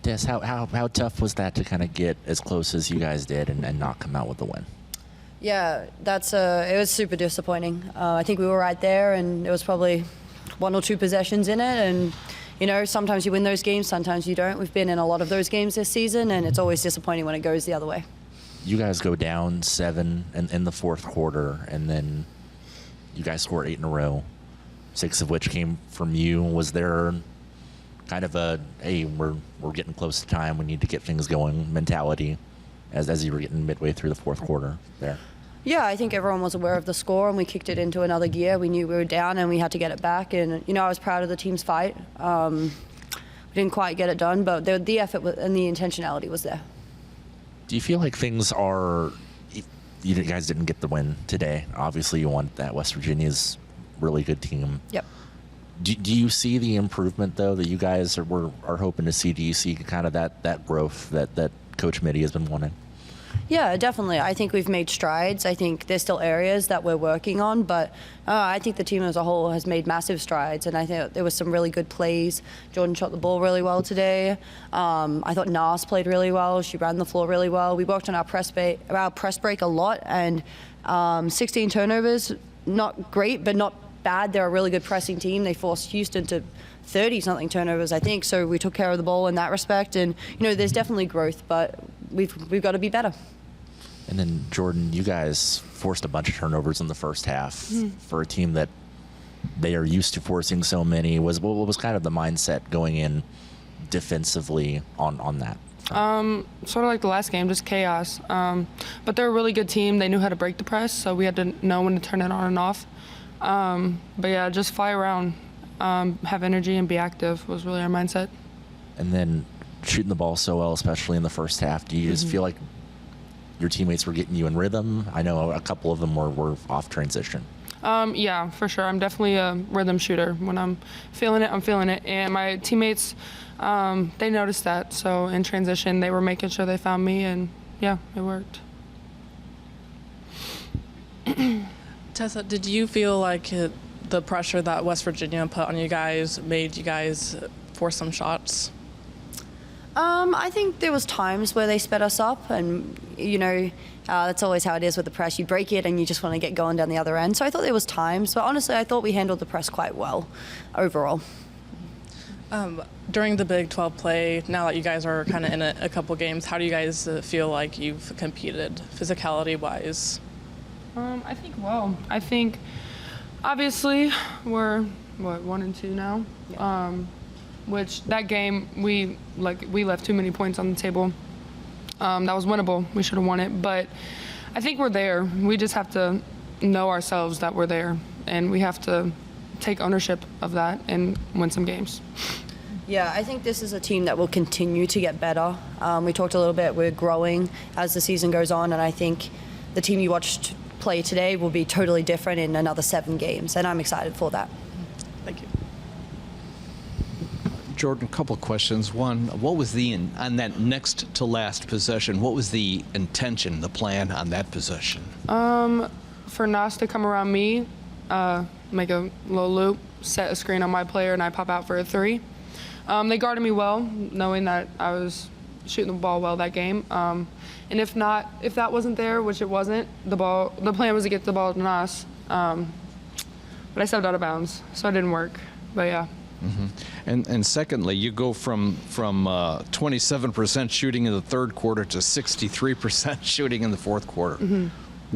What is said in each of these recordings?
Tess, how tough was that to kind of get as close as you guys did and not come out with the win? Yeah, it was super disappointing. I think we were right there, and there was probably 1 or 2 possessions in it, and sometimes you win those games, sometimes you don't. We've been in a lot of those games this season, and it's always disappointing when it goes the other way. You guys go down 7 in the fourth quarter, and then you guys score 8 in a row, 6 of which came from you. Was there kind of hey, we're getting close to time, we need to get things going mentality as you were getting midway through the fourth quarter there? Yeah, I think everyone was aware of the score, and we kicked it into another gear. We knew we were down, and we had to get it back. And I was proud of the team's fight. We didn't quite get it done, but the effort and the intentionality was there. Do you feel like things are? You guys didn't get the win today. Obviously, you won that. West Virginia's really good team. Yep. Do you see the improvement though that you guys are hoping to see? Do you see kind of that growth that Coach Mitty has been wanting? Yeah, definitely. I think we've made strides. I think there's still areas that we're working on, but I think the team as a whole has made massive strides, and I think there was some really good plays. Jordan shot the ball really well today. I thought Nas played really well. She ran the floor really well. We worked on our press break a lot, and 16 turnovers, not great, but not bad. They're a really good pressing team. They forced Houston to 30-something turnovers, I think, so we took care of the ball in that respect, and there's definitely growth, but we've got to be better. And then, Jordan, you guys forced a bunch of turnovers in the first half for a team that they are used to forcing so many. What was kind of the mindset going in defensively on that? Sort of like the last game, just chaos. But they're a really good team. They knew how to break the press, so we had to know when to turn it on and off. But yeah, just fly around, have energy, and be active was really our mindset. And then shooting the ball so well, especially in the first half, do you just feel like your teammates were getting you in rhythm? I know a couple of them were off transition. Yeah, for sure. I'm definitely a rhythm shooter. When I'm feeling it, I'm feeling it. And my teammates, they noticed that. So in transition, they were making sure they found me, and yeah, it worked. Tessa, did you feel like the pressure that West Virginia put on you guys made you guys force some shots? I think there was times where they sped us up, and that's always how it is with the press. You break it and you just want to get going down the other end. So I thought there was times, but honestly I thought we handled the press quite well overall. During the Big 12 play, now that you guys are kind of in a couple games, how do you guys feel like you've competed physicality-wise? I think well. I think obviously we're 1-2 now. Yeah. Which that game we left too many points on the table. That was winnable. We should have won it, but I think we're there. We just have to know ourselves that we're there, and we have to take ownership of that and win some games. Yeah, I think this is a team that will continue to get better. We talked a little bit, we're growing as the season goes on, and I think the team you watched play today will be totally different in another 7 games, and I'm excited for that. Thank you. Jordan, a couple of questions. One, what was on that next to last possession, what was the intention, the plan on that possession? For Nas to come around me, make a low loop, set a screen on my player, and I pop out for a 3. They guarded me well, knowing that I was shooting the ball well that game. And if that wasn't there, which it wasn't, the plan was to get the ball to Nas. But I stepped out of bounds, so it didn't work. But yeah. Mm-hmm. And secondly, you go from 27% shooting in the third quarter to 63% shooting in the fourth quarter. Mm-hmm.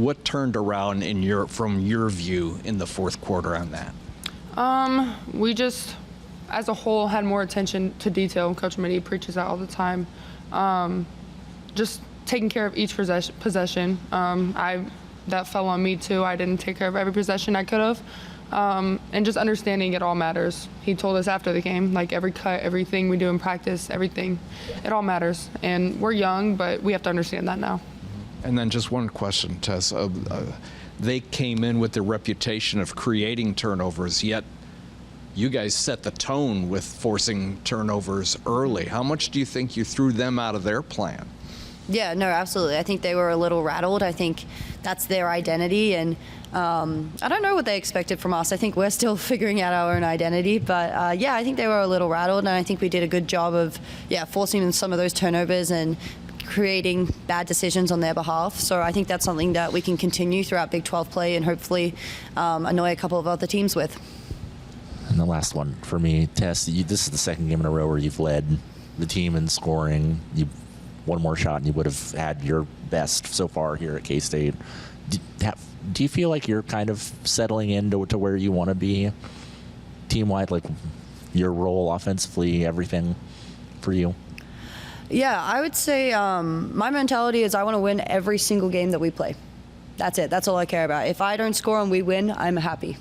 What turned around from your view in the fourth quarter on that? We just, as a whole, had more attention to detail. Coach Mitty preaches that all the time. Just taking care of each possession. That fell on me too. I didn't take care of every possession I could have. And just understanding it all matters. He told us after the game, like every cut, everything we do in practice, everything, it all matters. And we're young, but we have to understand that now. And then just one question, Tess. They came in with the reputation of creating turnovers, yet you guys set the tone with forcing turnovers early. How much do you think you threw them out of their plan? Yeah, no, absolutely. I think they were a little rattled. I think that's their identity, and I don't know what they expected from us. I think we're still figuring out our own identity. But yeah, I think they were a little rattled, and I think we did a good job of forcing in some of those turnovers and creating bad decisions on their behalf. So I think that's something that we can continue throughout Big 12 play and hopefully annoy a couple of other teams with. And the last one for me, Tess, this is the second game in a row where you've led the team in scoring. You one more shot and you would have had your best so far here at K-State. Do you feel like you're kind of settling into where you want to be team-wide, like your role offensively, everything for you? Yeah, I would say my mentality is I want to win every single game that we play. That's it. That's all I care about. If I don't score and we win, I'm happy.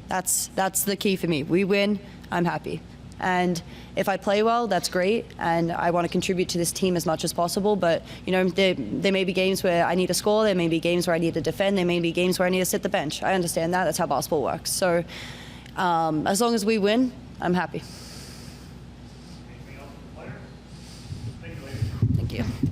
That's the key for me. We win, I'm happy. And if I play well, that's great. And I want to contribute to this team as much as possible. But, you know, there may be games where I need to score. There may be games where I need to defend. There may be games where I need to sit the bench. I understand that. That's how basketball works. So as long as we win, I'm happy. Anything else from the players? Thank you, ladies. Thank you.